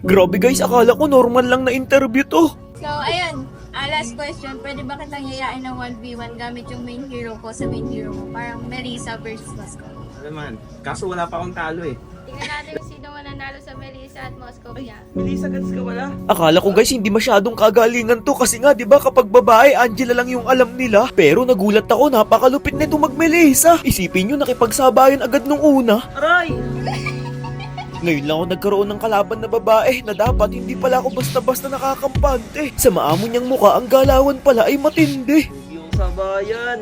Grabe guys, akala ko normal lang na interview to. So, ayun. Last question. Pwede ba kitang yayain ng 1v1 gamit yung main hero ko sa main hero mo? Parang Melissa versus Moscow. Naman, kaso wala pa akong talo eh. Tingnan natin kung sino mananalo sa Melissa at Moscow niya. Melissa, gats ka wala? Akala ko guys, hindi masyadong kagalingan to kasi nga 'di ba kapag babae, Angela lang yung alam nila. Pero nagulat ako, napakalupit nito magmelisa. Isipin nyo, nakipagsabayan agad nung una. Aray! Ngayon lang ako nagkaroon ng kalaban na babae na dapat hindi pala ako basta-basta nakakampante. Sa maamo niyang mukha, ang galawan pala ay matindi. Yung sabayan.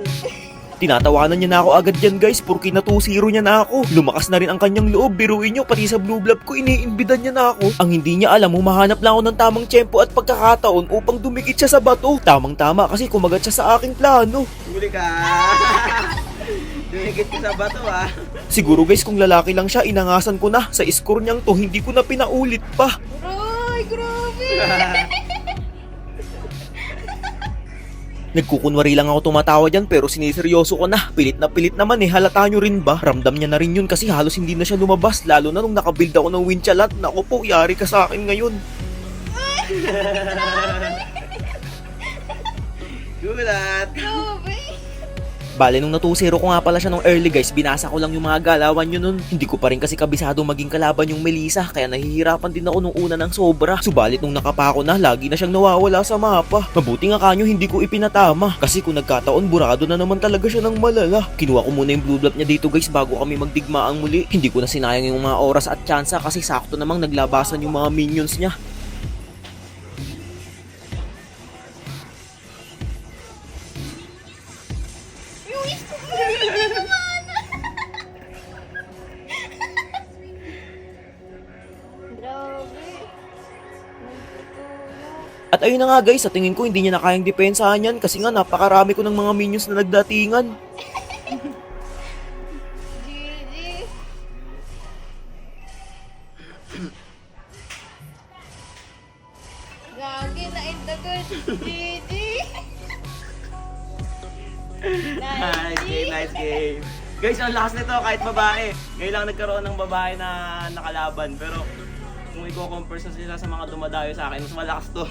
Tinatawanan niya na ako agad yan guys, porque na 2-0 niya na ako. Lumakas na rin ang kanyang loob, biruin nyo, pati sa blue blood ko iniimbidan niya na ako. Ang hindi niya alam, humahanap lang ako ng tamang tiyempo at pagkakataon upang dumikit siya sa bato. Tamang-tama kasi kumagat siya sa aking plano. Huli ka. Dumikit ka sa bato ah. Siguro guys, kung lalaki lang siya, inangasan ko na. Sa score niyang to, hindi ko na pinaulit pa. Ay, grabe! Nagkukunwari lang ako tumatawa dyan pero siniseryoso ko na. Pilit naman eh, halata nyo rin ba? Ramdam niya na rin yun kasi halos hindi na siya lumabas. Lalo na nung nakabuild ako ng winchalat. Naku po, yari ka sa akin ngayon. Gulat. Grabe! Bale, nung natu-0 ko nga pala siya nung early guys, binasa ko lang yung mga galawan yun nun. Hindi ko pa rin kasi kabisado maging kalaban yung Melissa, kaya nahihirapan din ako nung una ng sobra. Subalit nung nakapako na, lagi na siyang nawawala sa mapa. Mabuti nga kanyo hindi ko ipinatama, kasi kung nagkataon, burado na naman talaga siya ng malala. Kinuha ko muna yung blue blood niya dito guys bago kami magdigmaang muli. Hindi ko na sinayang yung mga oras at tsansa kasi sakto namang naglabasan yung mga minions niya. At ayun na nga guys, sa tingin ko hindi niya na kayang depensahan yan kasi nga napakarami ko ng mga minions na nagdatingan. GG! Gagi na indagot! GG! Nice game, nice game. Guys, ang lakas nito kahit babae. Ngayon lang nagkaroon ng babae na nakalaban. Pero kung i-compare sa sila sa mga dumadayo sa akin, mas malakas to.